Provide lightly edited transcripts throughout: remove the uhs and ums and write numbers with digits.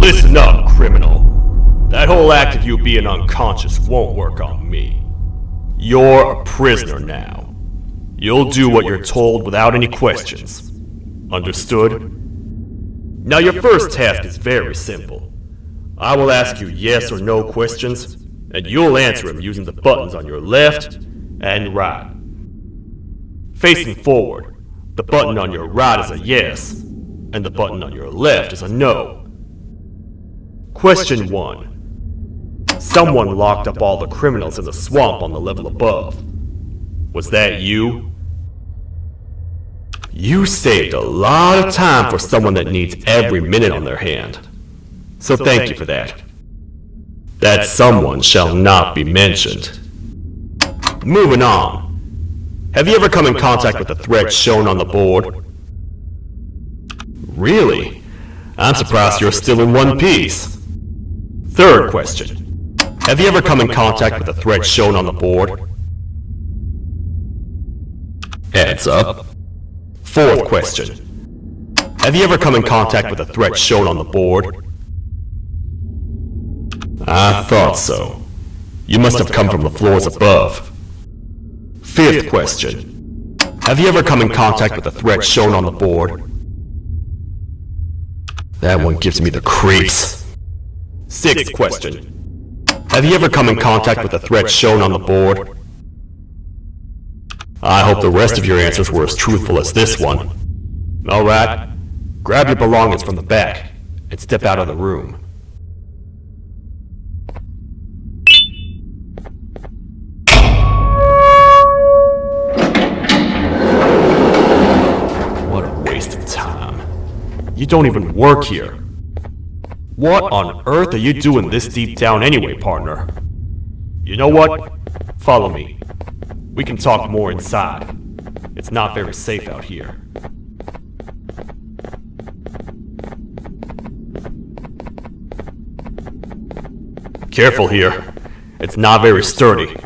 Listen up, criminal. That whole act of you being unconscious won't work on me. You're a prisoner now. You'll do what you're told without any questions. Understood? Now your first task is very simple. I will ask you yes or no questions, and you'll answer them using the buttons on your left and right. Facing forward, the button on your right is a yes, and the button on your left is a no. Question 1. Someone locked up all the criminals in the swamp on the level above. Was that you? You saved a lot of time for someone that needs every minute on their hand. So thank you for that. That someone shall not be mentioned. Moving on. Have you ever come in contact with the threat shown on the board? Really? I'm surprised you're still in one piece. Third question. Have you ever come in contact with the threat shown on the board? Heads up. Fourth question. Have you ever come in contact with the threat shown on the board? I thought so. You must have come from the floors above. Fifth question. Have you ever come in contact with the threat shown on the board? That one gives me the creeps. Sixth question. Have you ever come in contact with the threat shown on the board? I hope the rest of your answers were as truthful as this one. Alright, grab your belongings from the back and step out of the room. What a waste of time. You don't even work here. What on earth are you doing this deep down anyway, partner? You know what? Follow me. We can talk more inside. It's not very safe out here. Careful here. It's not very sturdy.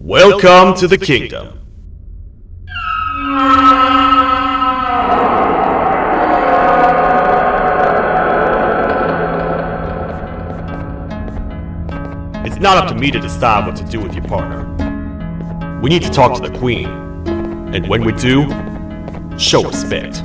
Welcome to the kingdom. It's not up to me to decide what to do with your partner. We need to talk to the queen, and when we do, show respect.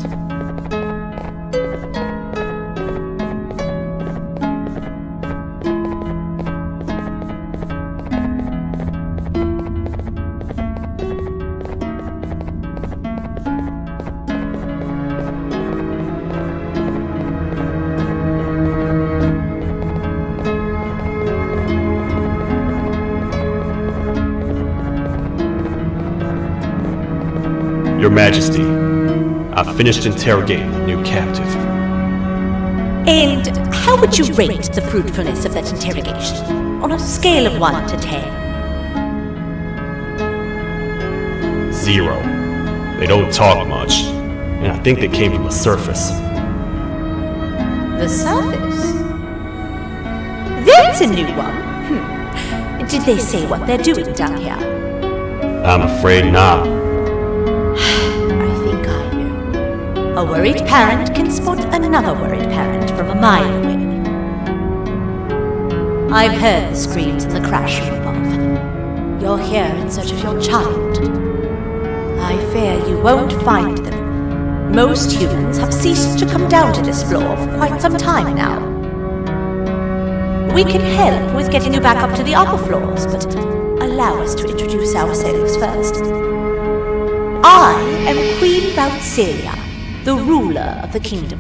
Your Majesty, I've finished interrogating the new captive. And how would you rate the fruitfulness of that interrogation, on a scale of 1 to 10? 0. They don't talk much, and I think they came from the surface. The surface? There's a new one. Did they say what they're doing down here? I'm afraid not. A worried parent can spot another worried parent from a mile away. I've heard the screams and the crash from above. You're here in search of your child. I fear you won't find them. Most humans have ceased to come down to this floor for quite some time now. We can help with getting you back up to the upper floors, but allow us to introduce ourselves first. I am Queen Bouncelia, the ruler of the kingdom.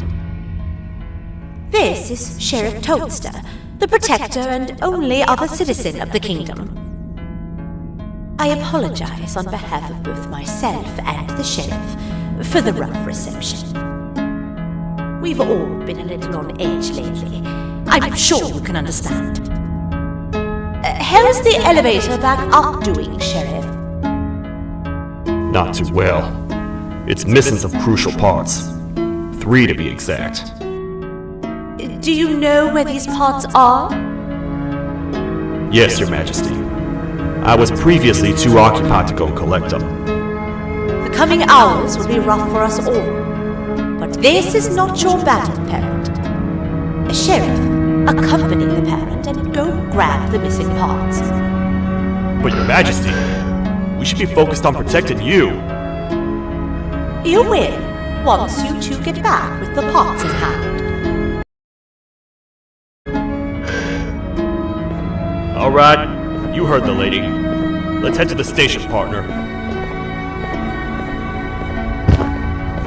This is Sheriff Toadster, the protector and only other citizen of the kingdom. I apologize on behalf of both myself and the sheriff for the rough reception. We've all been a little on edge lately. I'm sure you can understand. How's the elevator back up doing, Sheriff? Not too well. It's missing some crucial parts. 3 to be exact. Do you know where these pods are? Yes, Your Majesty. I was previously too occupied to go collect them. The coming hours will be rough for us all. But this is not your battle, parent. A sheriff, accompany the parent and go grab the missing pods. But Your Majesty, we should be focused on protecting you. You will, once you two get back with the pods in hand. Alright, you heard the lady. Let's head to the station, partner.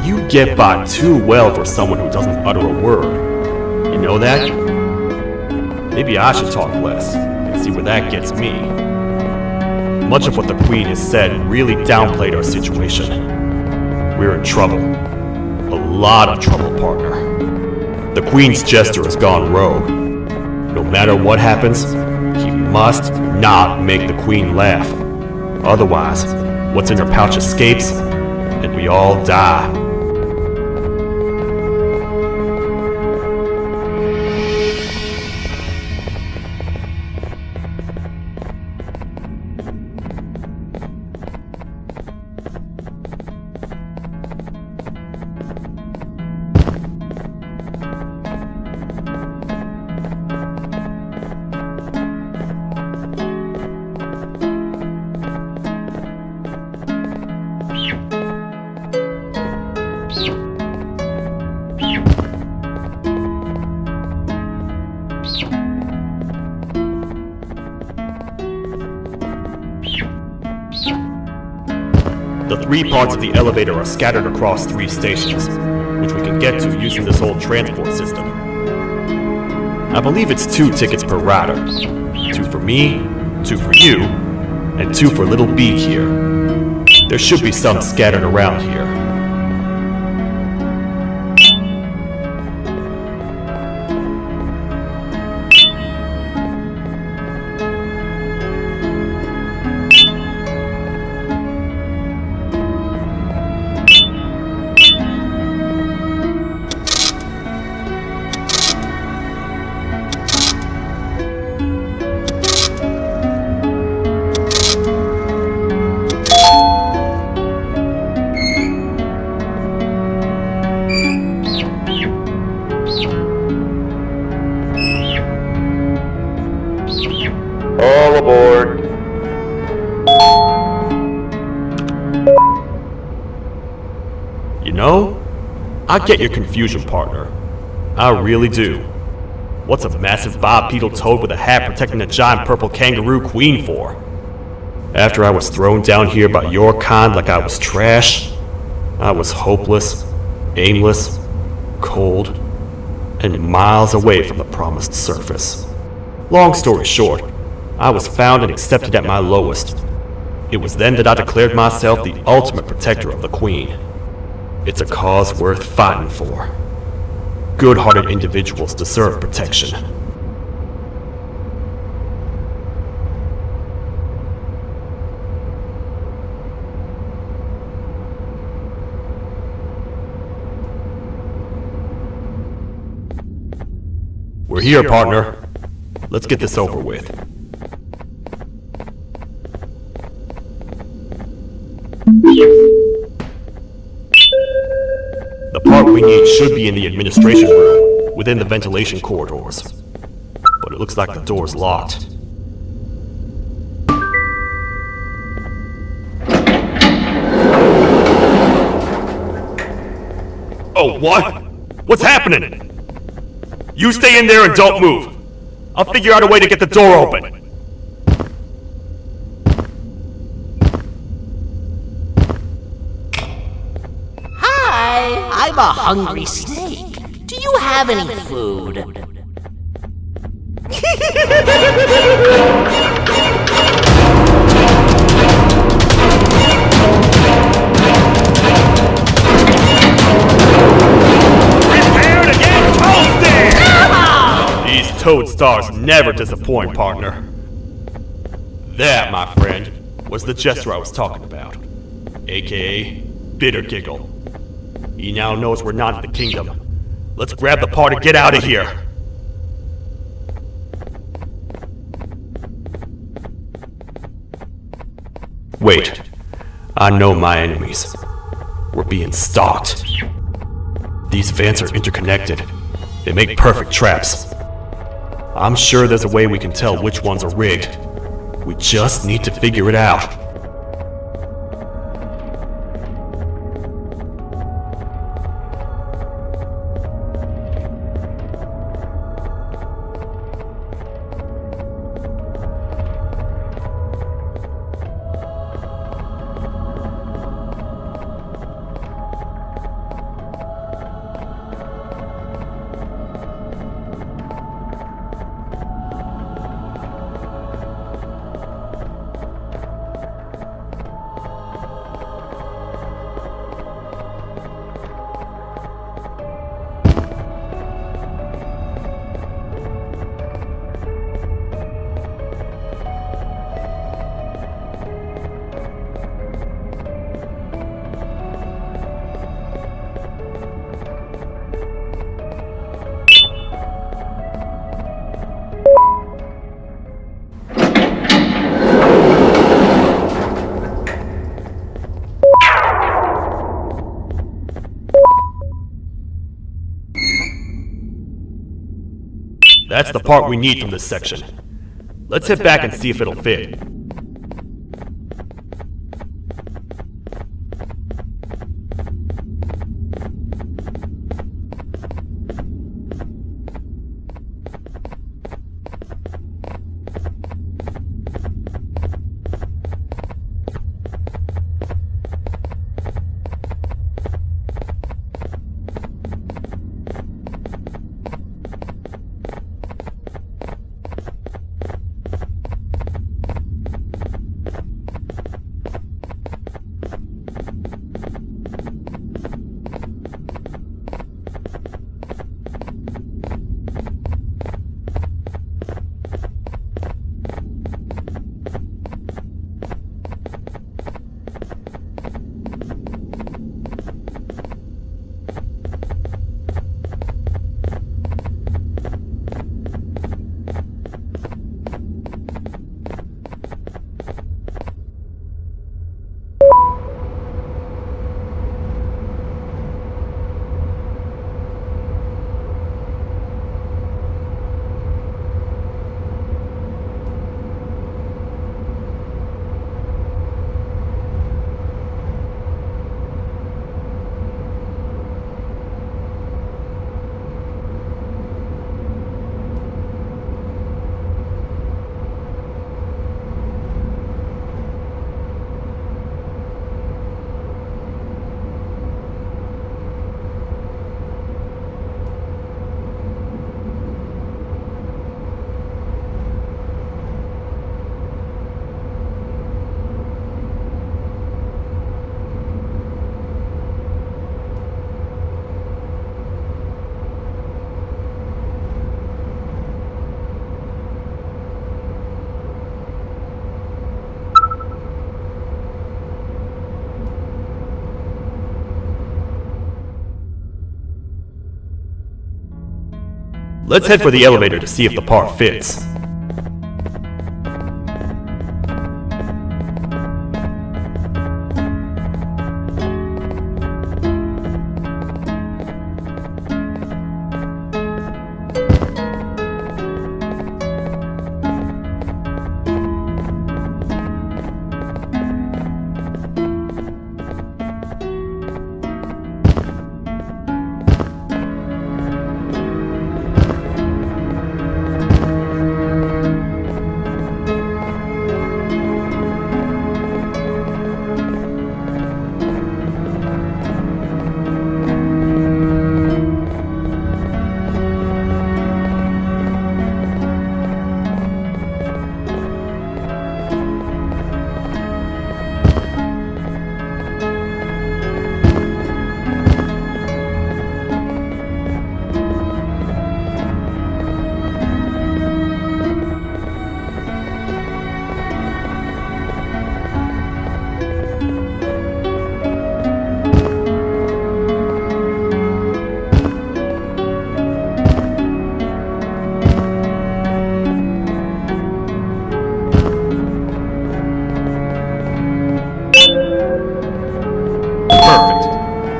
You get by too well for someone who doesn't utter a word. You know that? Maybe I should talk less and see where that gets me. Much of what the Queen has said really downplayed our situation. We're in trouble. A lot of trouble, partner. The Queen's jester has gone rogue. No matter what happens, he must not make the Queen laugh. Otherwise, what's in her pouch escapes, and we all die. The 3 parts of the elevator are scattered across 3 stations, which we can get to using this old transport system. I believe it's 2 tickets per rider. 2 for me, 2 for you, and 2 for Little Beak here. There should be some scattered around here. All aboard. You know, I get your confusion, partner. I really do. What's a massive bipedal toad with a hat protecting a giant purple kangaroo queen for? After I was thrown down here by your kind like I was trash, I was hopeless, aimless, cold, and miles away from the promised surface. Long story short, I was found and accepted at my lowest. It was then that I declared myself the ultimate protector of the Queen. It's a cause worth fighting for. Good-hearted individuals deserve protection. We're here, partner. Let's get this over with. The part we need should be in the administration room, within the ventilation corridors. But it looks like the door's locked. Oh, what? What's happening? You stay in there and don't move. I'll figure out a way to get the door open. Hi, I'm a hungry snake. Do you have any food? Prepare to get toasted! These toad stars never disappoint, partner. That, my friend, was the jester I was talking about, aka Bitter Giggle. He now knows we're not in the kingdom. Let's grab the part and get out of here! Wait. I know my enemies. We're being stalked. These vents are interconnected. They make perfect traps. I'm sure there's a way we can tell which ones are rigged. We just need to figure it out. That's the part we need from this section. Let's head back and see if it'll fit. Let's head for the elevator to see if the part fits.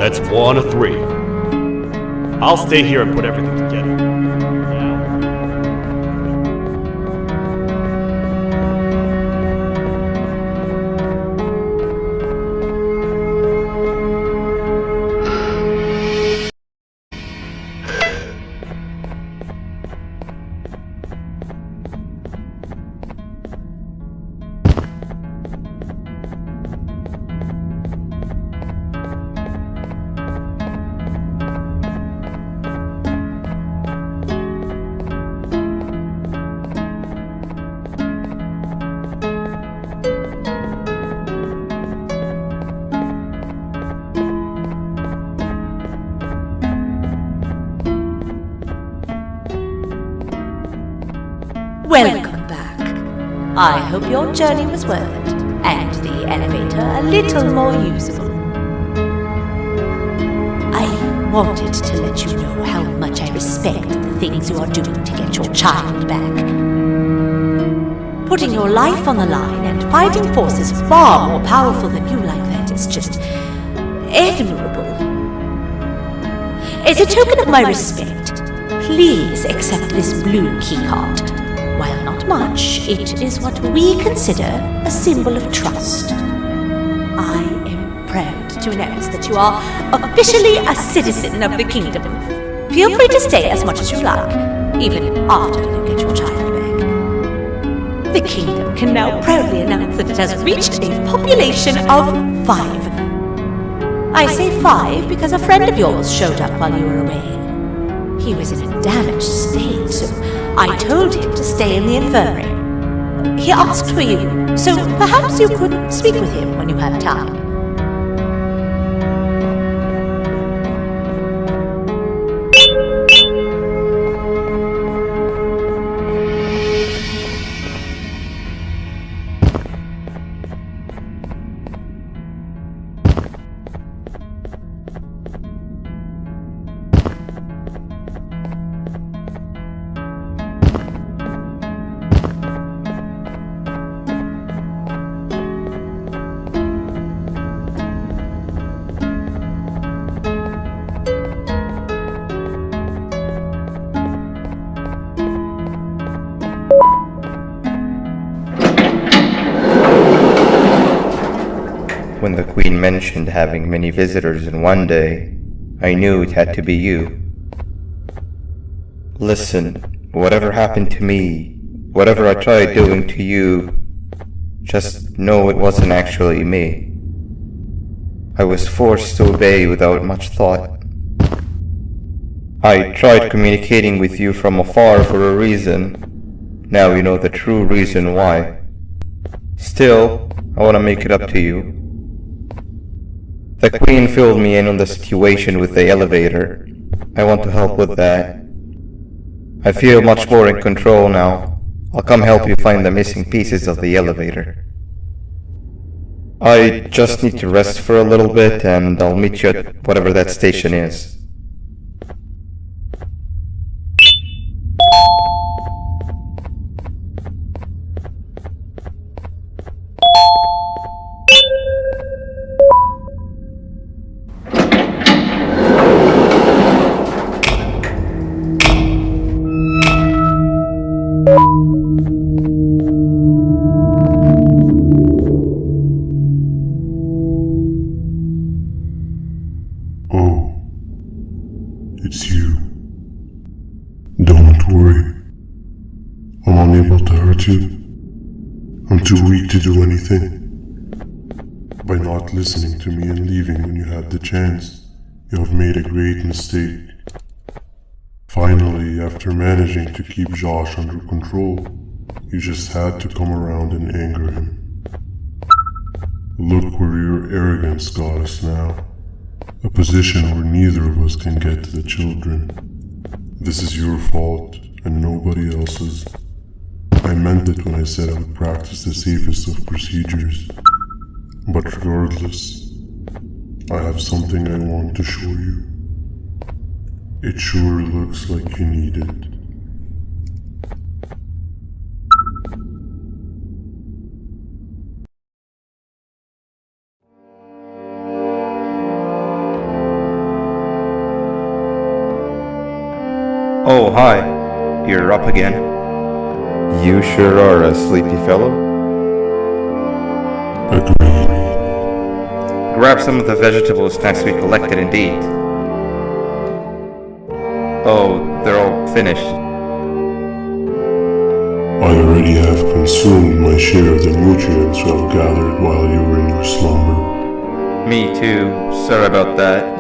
That's 1 of 3. I'll stay here and put everything together. Now. Welcome back. I hope your journey was worth it, and the elevator a little more usable. I wanted to let you know how much I respect the things you are doing to get your child back. Putting your life on the line and fighting forces far more powerful than you like that is just admirable. As a token of my respect, please accept this blue keycard. While not much, it is what we consider a symbol of trust. I am proud to announce that you are officially a citizen of the kingdom. Feel free to stay as much as you like, even after you get your child back. The kingdom can now proudly announce that it has reached a population of 5. I say 5 because a friend of yours showed up while you were away. He was in a damaged state, so I told him to stay in the infirmary. He asked for you, so perhaps you could speak with him when you have time. When the Queen mentioned having many visitors in one day, I knew it had to be you. Listen, whatever happened to me, whatever I tried doing to you, just know it wasn't actually me. I was forced to obey without much thought. I tried communicating with you from afar for a reason. Now you know the true reason why. Still, I want to make it up to you. The Queen filled me in on the situation with the elevator. I want to help with that. I feel much more in control now. I'll come help you find the missing pieces of the elevator. I just need to rest for a little bit and I'll meet you at whatever that station is. Oh, it's you. Don't worry. I'm unable to hurt you. I'm too weak to do anything. By not listening to me and leaving when you had the chance, you have made a great mistake. Finally, after managing to keep Josh under control, you just had to come around and anger him. Look where your arrogance got us now. A position where neither of us can get to the children. This is your fault, and nobody else's. I meant it when I said I would practice the safest of procedures. But regardless, I have something I want to show you. It sure looks like you need it. hi. You're up again. You sure are a sleepy fellow. Agreed. Grab some of the vegetable snacks we collected and eat. Oh, they're all finished. I already have consumed my share of the nutrients I've gathered while you were in your slumber. Me too. Sorry about that.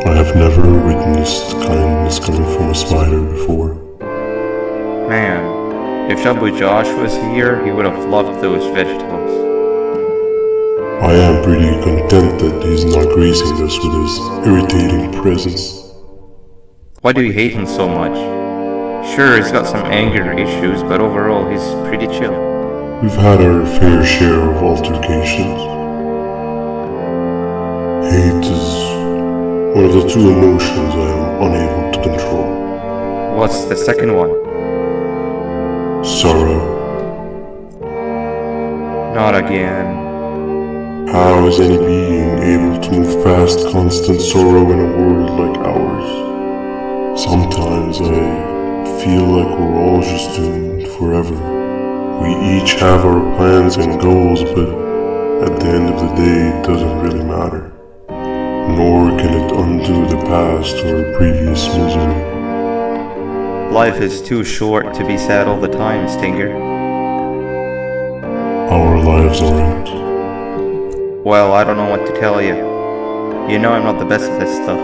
I have never witnessed kindness coming from a spider before. Man, if Shabu Josh was here, he would have loved those vegetables. I am pretty content that he's not gracing us with his irritating presence. Why do you hate him so much? Sure, he's got some anger issues, but overall he's pretty chill. We've had our fair share of altercations. Hate is one of the two emotions I am unable to control. What's the second one? Sorrow. Not again. How is any being able to move past constant sorrow in a world like ours? Sometimes I feel like we're all just doomed forever. We each have our plans and goals, but at the end of the day it doesn't really matter. Nor can it undo the past or previous misery. Life is too short to be sad all the time, Stinger. Our lives aren't. Well, I don't know what to tell you. You know I'm not the best at this stuff.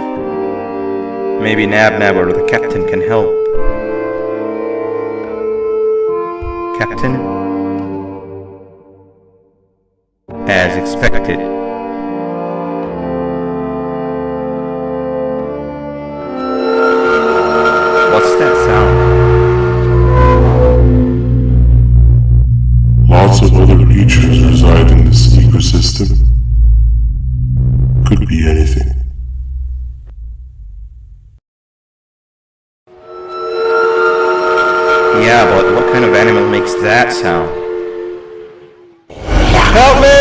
Maybe Nab or the captain can help. Captain? As expected. What's that sound? Lots of other creatures reside in this ecosystem. Could be anything. Yeah, but what kind of animal makes that sound? Help me!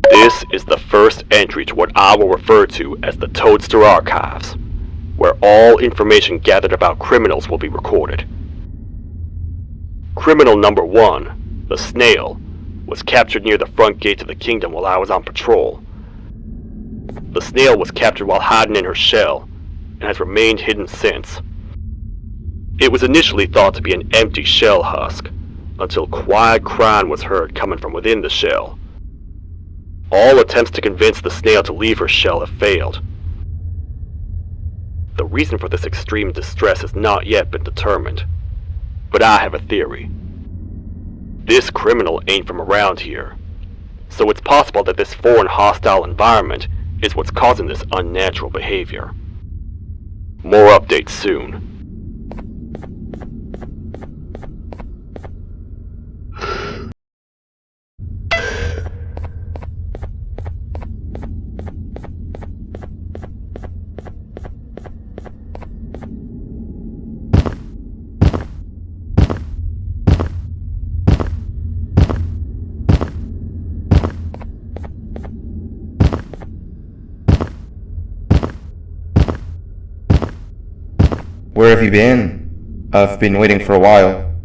This is the first entry to what I will refer to as the Toadster Archives, where all information gathered about criminals will be recorded. Criminal number 1, the snail, was captured near the front gate of the kingdom while I was on patrol. The snail was captured while hiding in her shell, and has remained hidden since. It was initially thought to be an empty shell husk, until quiet crying was heard coming from within the shell. All attempts to convince the snail to leave her shell have failed. The reason for this extreme distress has not yet been determined, but I have a theory. This criminal ain't from around here, so it's possible that this foreign hostile environment is what's causing this unnatural behavior. More updates soon. Where have you been? I've been waiting for a while.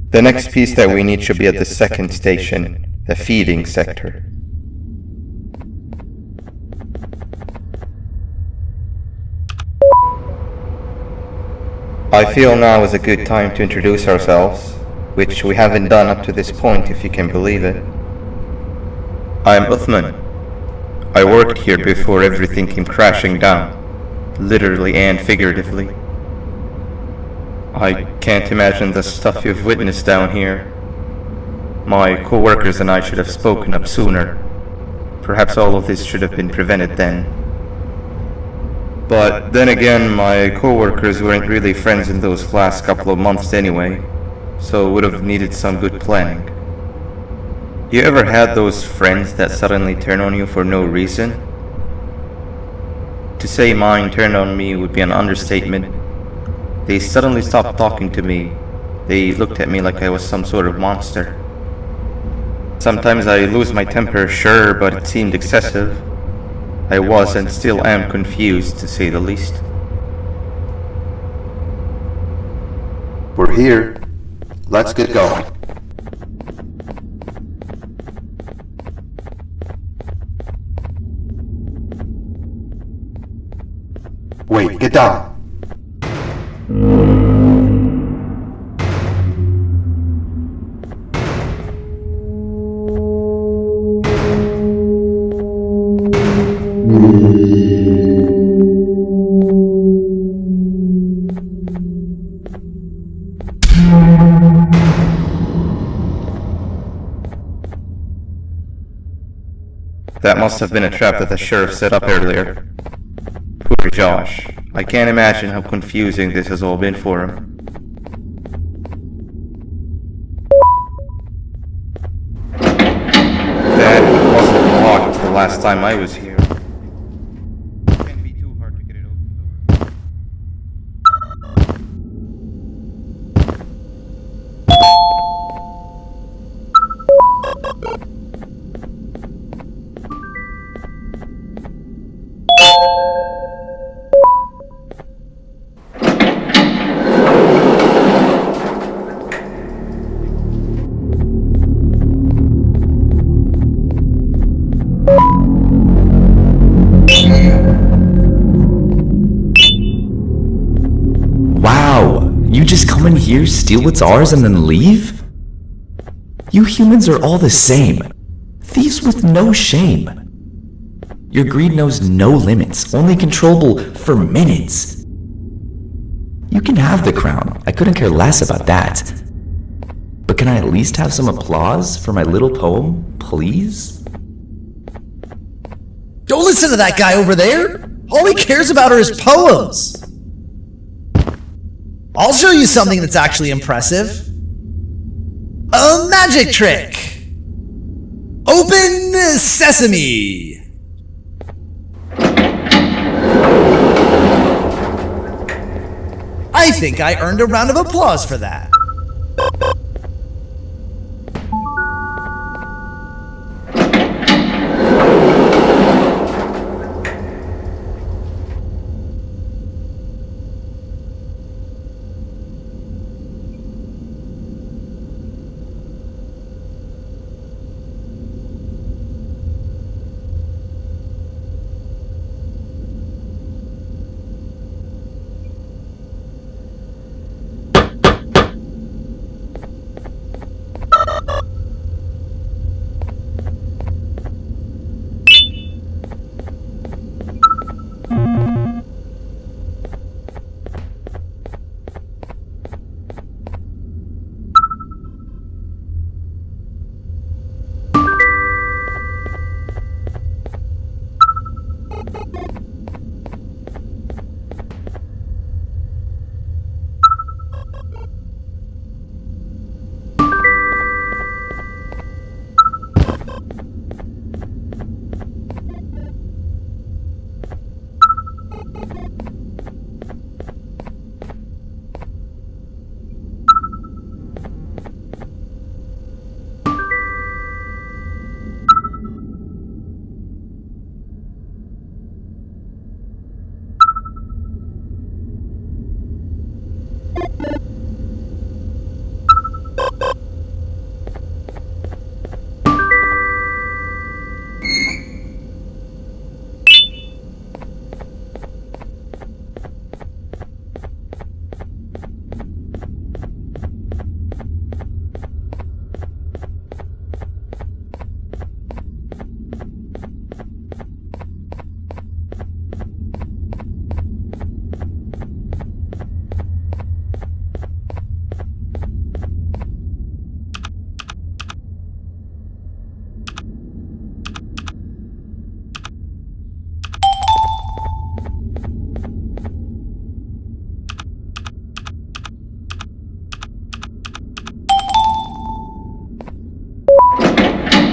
The next piece that we need should be at the second station, the feeding sector. I feel now is a good time to introduce ourselves, which we haven't done up to this point, if you can believe it. I'm Uthman. I worked here before everything came crashing down, literally and figuratively. I can't imagine the stuff you've witnessed down here. My co-workers and I should have spoken up sooner. Perhaps all of this should have been prevented then. But then again, my co-workers weren't really friends in those last couple of months anyway, so would have needed some good planning. You ever had those friends that suddenly turn on you for no reason? To say mine turned on me would be an understatement. They suddenly stopped talking to me. They looked at me like I was some sort of monster. Sometimes I lose my temper, sure, but it seemed excessive. I was and still am confused, to say the least. We're here. Let's get going. Wait, get down. That must have been a trap that the sheriff set up earlier. Poor Josh. I can't imagine how confusing this has all been for him. That wasn't locked the last time I was here. Can't be too hard to get it open. Wow, you just come in here, steal what's ours, and then leave? You humans are all the same. Thieves with no shame. Your greed knows no limits, only controllable for minutes. You can have the crown, I couldn't care less about that. But can I at least have some applause for my little poem, please? Don't listen to that guy over there! All he cares about are his poems! I'll show you something that's actually impressive. A magic trick! Open sesame! I think I earned a round of applause for that.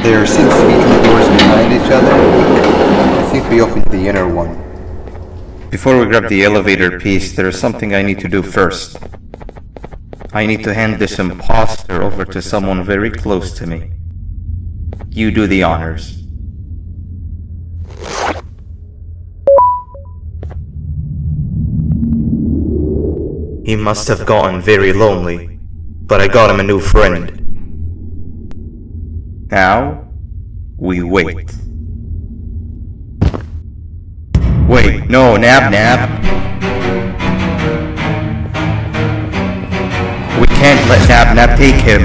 There seems to be two doors behind each other. I think we opened the inner one. Before we grab the elevator piece, there is something I need to do first. I need to hand this imposter over to someone very close to me. You do the honors. He must have gotten very lonely, but I got him a new friend. Now, we wait. Wait, no, Nab. We can't let Nab take him.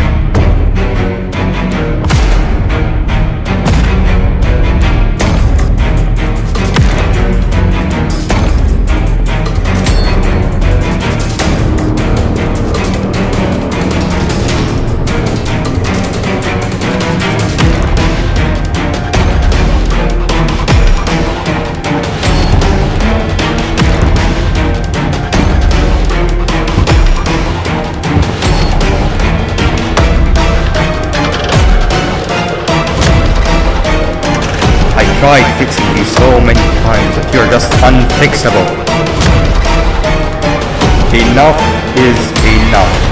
I tried fixing you so many times that you're just unfixable. Enough is enough.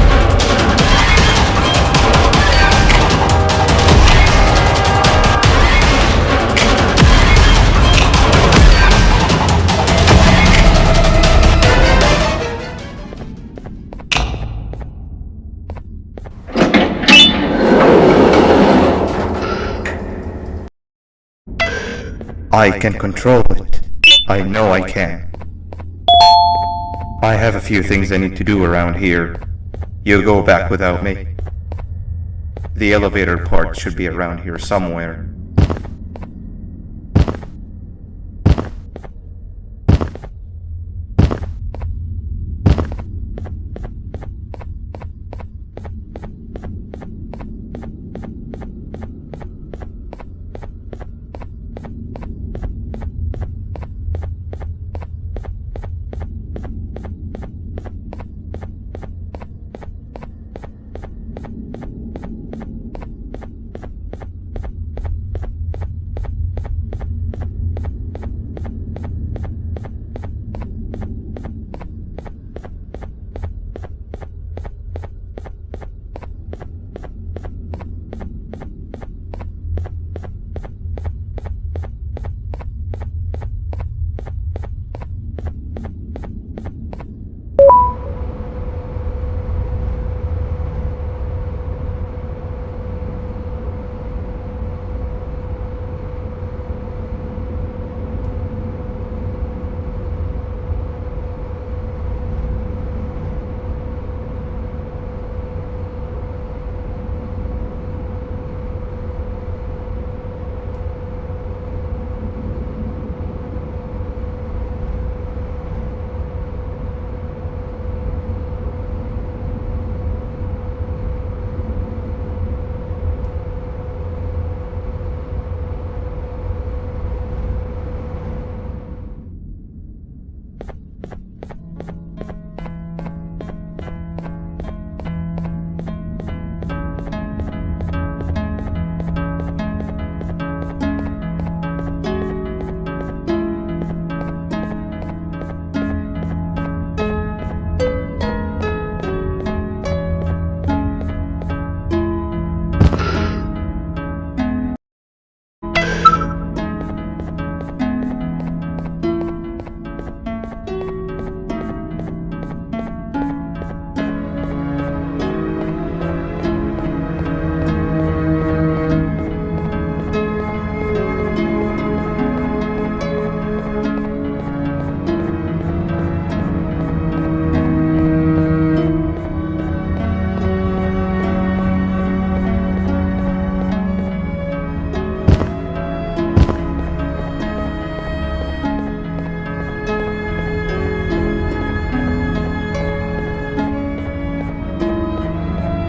I can control it. I know I can. I have a few things I need to do around here. You go back without me. The elevator part should be around here somewhere.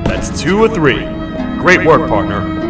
That's 2 of 3. Great work, partner.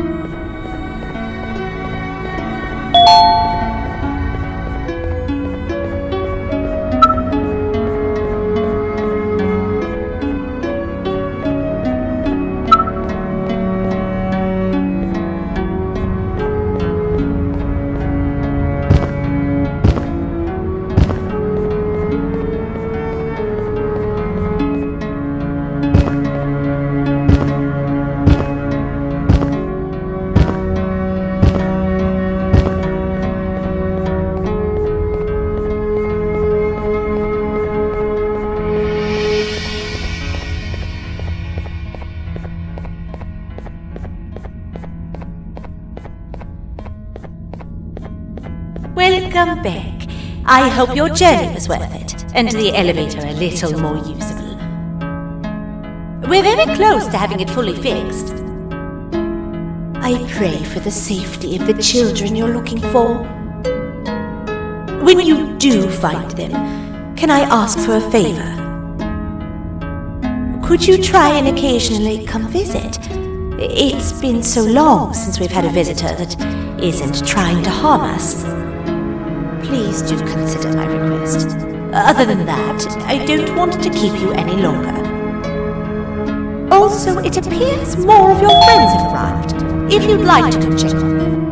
Welcome back. I hope your journey was worth it, and the elevator a little more usable. We're very close to having it fully fixed. I pray for the safety of the children you're looking for. When you do find them, can I ask for a favor? Could you try and occasionally come visit? It's been so long since we've had a visitor that isn't trying to harm us. Please do consider my request. Other than that, I don't want to keep you any longer. Also, it appears more of your friends have arrived, if you'd like to go check on them.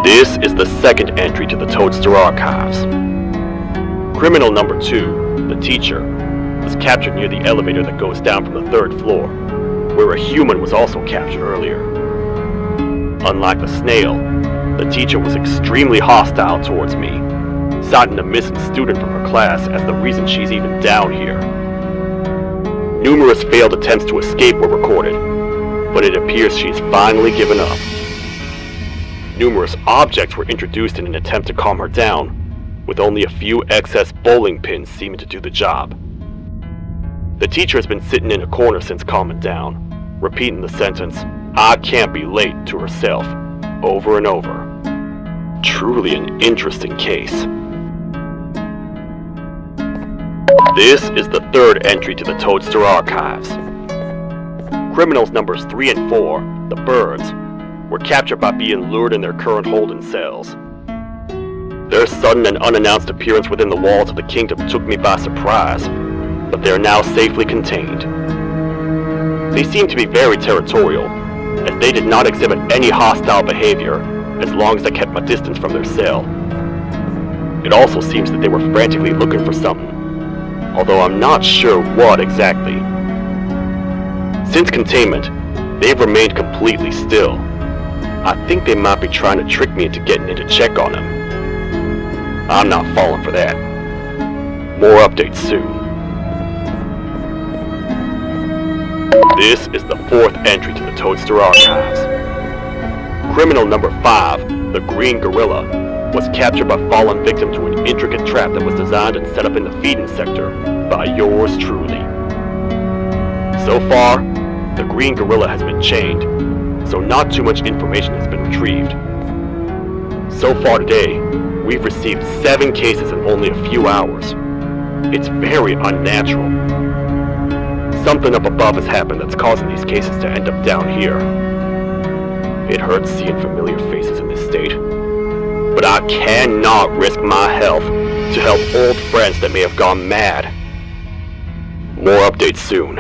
This is the second entry to the Toadster Archives. Criminal number 2, the teacher, was captured near the elevator that goes down from the 3rd floor, where a human was also captured earlier. Unlike the snail, the teacher was extremely hostile towards me, citing a missing student from her class as the reason she's even down here. Numerous failed attempts to escape were recorded, but it appears she's finally given up. Numerous objects were introduced in an attempt to calm her down, with only a few excess bowling pins seeming to do the job. The teacher has been sitting in a corner since calming down, repeating the sentence, "I can't be late," to herself, over and over. Truly an interesting case. This is the 3rd entry to the Toadster Archives. Criminals numbers 3 and 4, the birds, were captured by being lured in their current holding cells. Their sudden and unannounced appearance within the walls of the kingdom took me by surprise, but they are now safely contained. They seem to be very territorial, as they did not exhibit any hostile behavior as long as I kept my distance from their cell. It also seems that they were frantically looking for something, although I'm not sure what exactly. Since containment, they've remained completely still. I think they might be trying to trick me into getting in to check on them. I'm not falling for that. More updates soon. This is the 4th entry to the Toadster Archives. Criminal number 5, the Green Gorilla, was captured by falling victim to an intricate trap that was designed and set up in the feeding sector by yours truly. So far, the Green Gorilla has been chained, so not too much information has been retrieved. So far today, we've received 7 cases in only a few hours. It's very unnatural. Something up above has happened that's causing these cases to end up down here. It hurts seeing familiar faces in this state, but I cannot risk my health to help old friends that may have gone mad. More updates soon.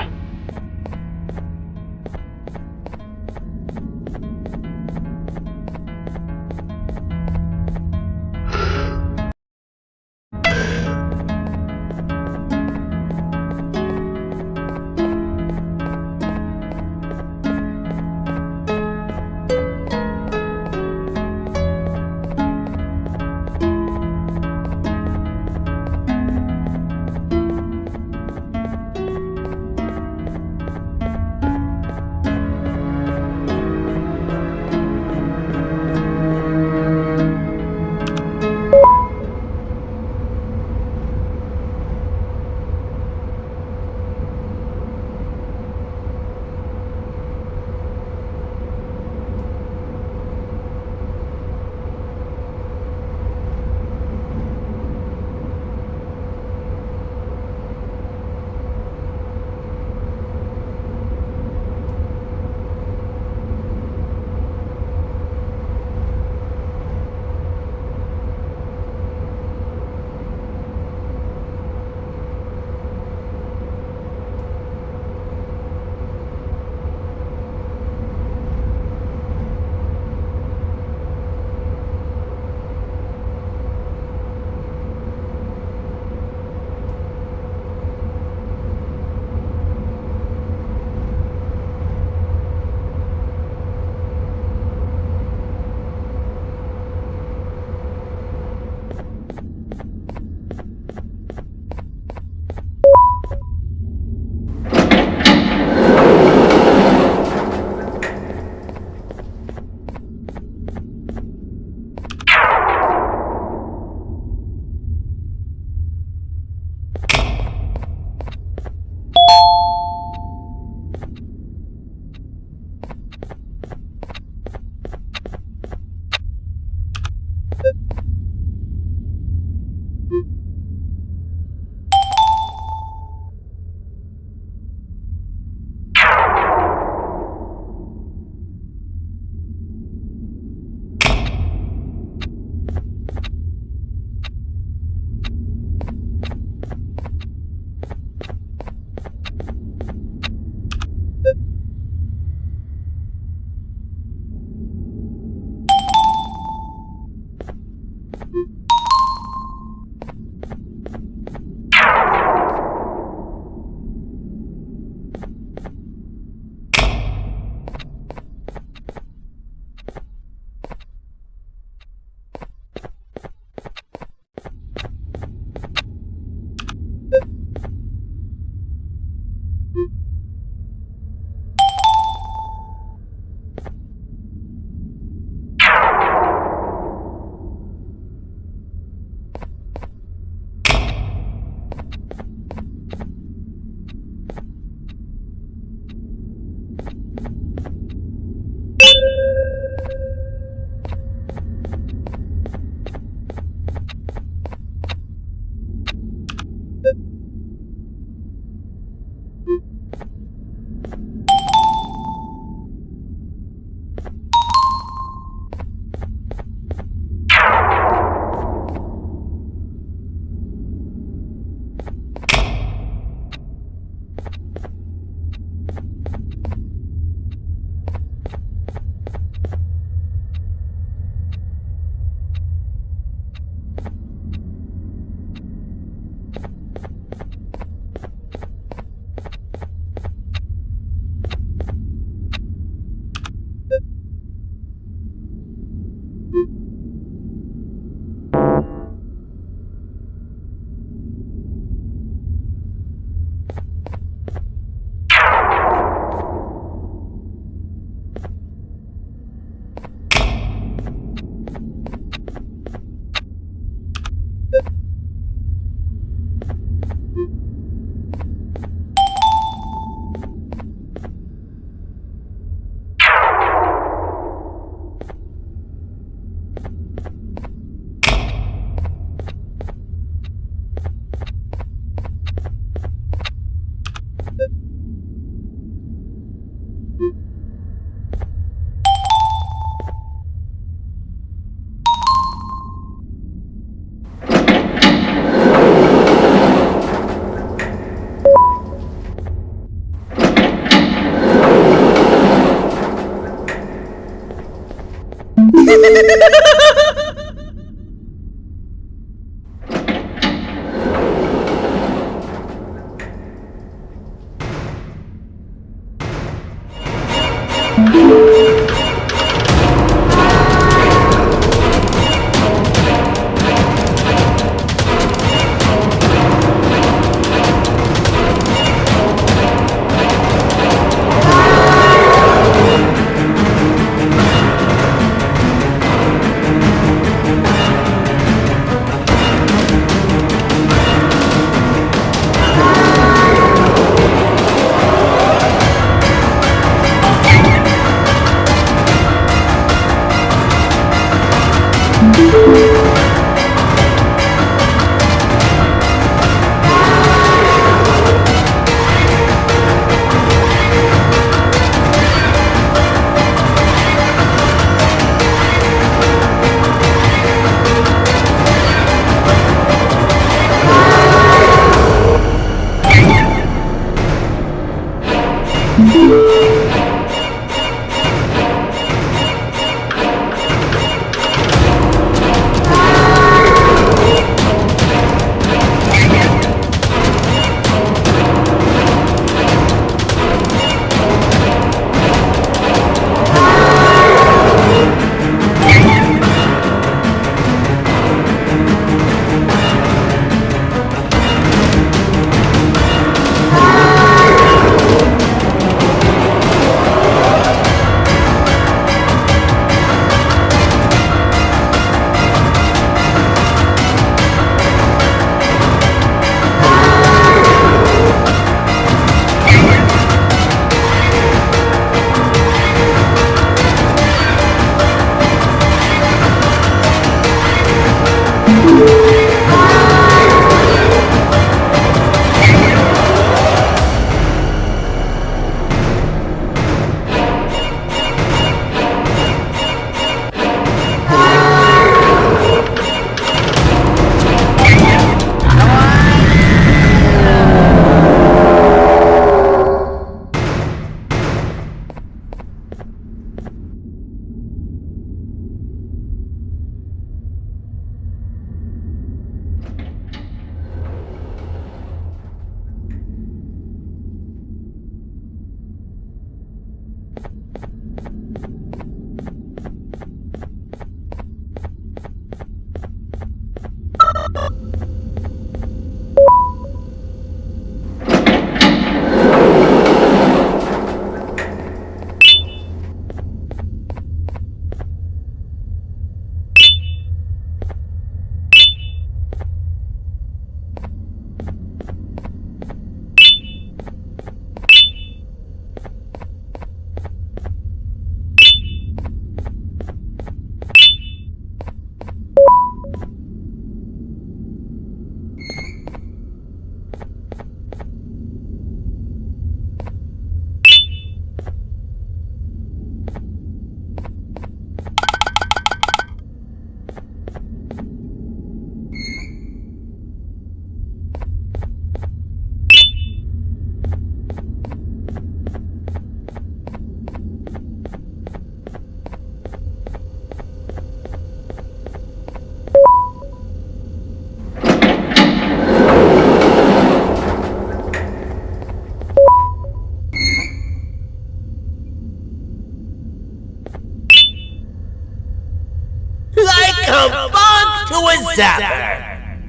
a bug to a zapper.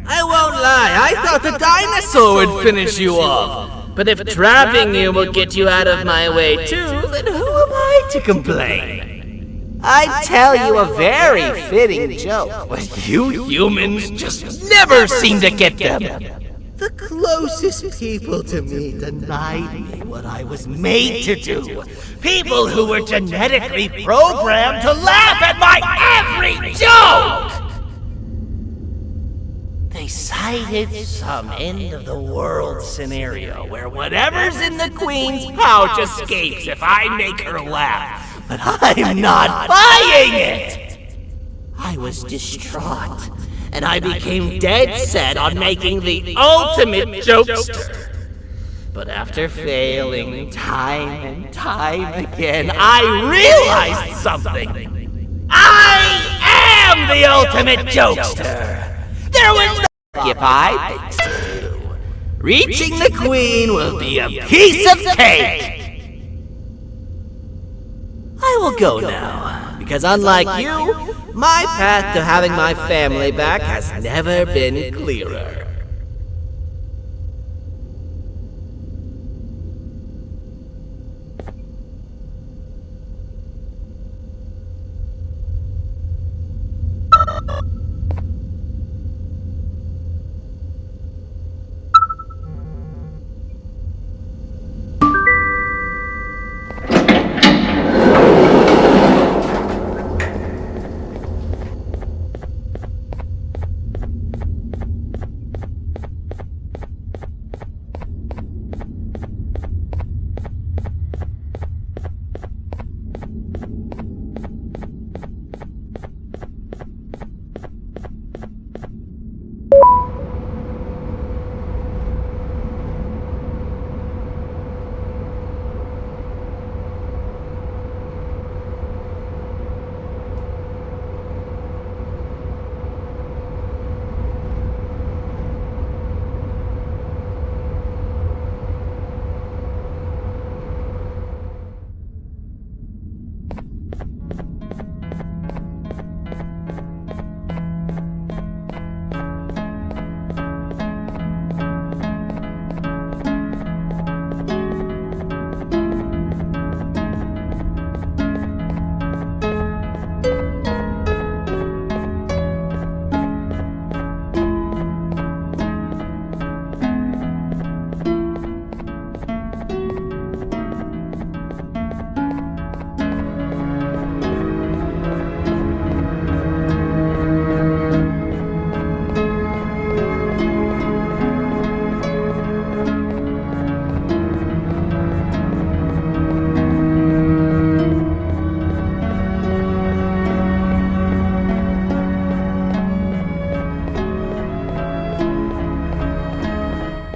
I won't lie, I thought the dinosaur would finish you off. But if trapping you will get you out of my way too, then who am I to complain? I'd tell you a very fitting joke, but you humans just never seem to get them. The closest people to me denied me what I was made to do. People who were genetically programmed to laugh at my every joke! They cited some end-of-the-world scenario where whatever's in the Queen's pouch escapes if I make her laugh. But I'm not buying it! I was distraught, and I became dead set on making the ultimate jokester. But after failing time and time again, I realized something. I am the ultimate jokester! There was no occupy things to do. Reaching the Queen will be a piece of cake! I will go now, because unlike you, my path to having my family back has never been clearer.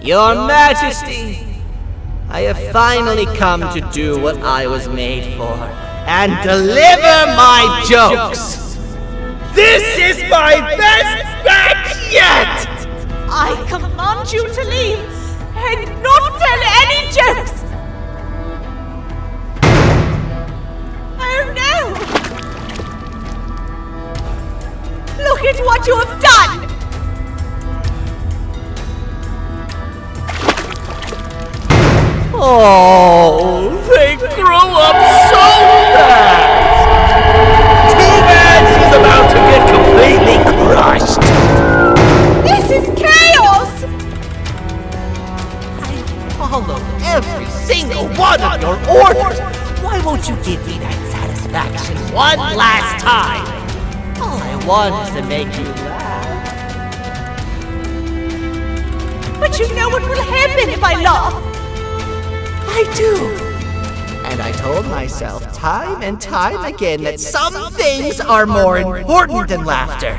Your Majesty, I have finally come to do what I was made for, and deliver my jokes! This is my best back yet! I command you to leave and not tell any jokes! Oh no! Look at what you have done! Oh, they grew up so fast! Too bad she's about to get completely crushed! This is chaos! I follow every single one of your orders! Why won't you give me that satisfaction one last time? All I want is to make you laugh. But you know what will happen if I laugh! I do. And I told myself time and time again that some things are more important than laughter.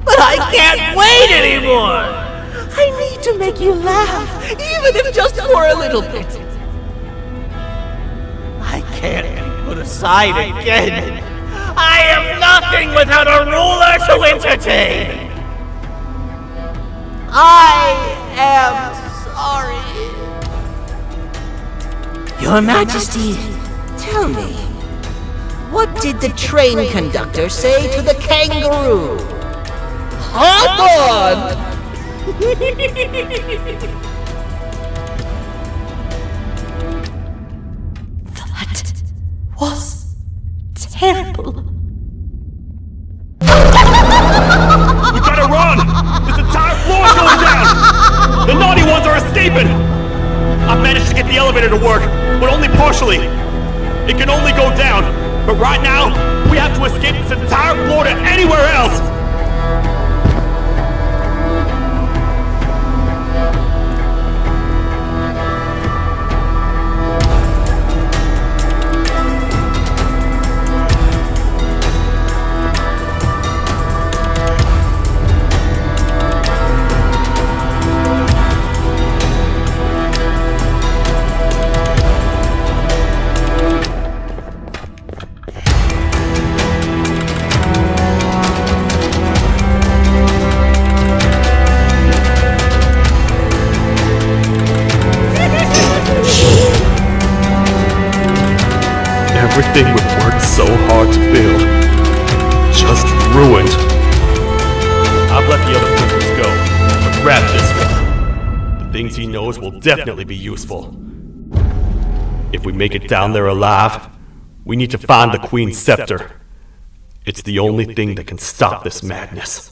But I can't wait anymore! I need to make you laugh, even if just for a little bit. I can't be put aside again. I am nothing without a ruler to entertain. I am sorry. Your Majesty, tell me, What did the train conductor say to the kangaroo? Hop on! That was terrible. We gotta run! This entire floor is going down! The naughty ones are escaping! I've managed to get the elevator to work, but only partially. It can only go down, but right now, we have to escape this entire floor to anywhere else! Everything we worked so hard to build, just ruined. I've let the other prisoners go, but grab this one. The things he knows will definitely be useful. If we make it down there alive, we need to find the Queen's scepter. It's the only thing that can stop this madness.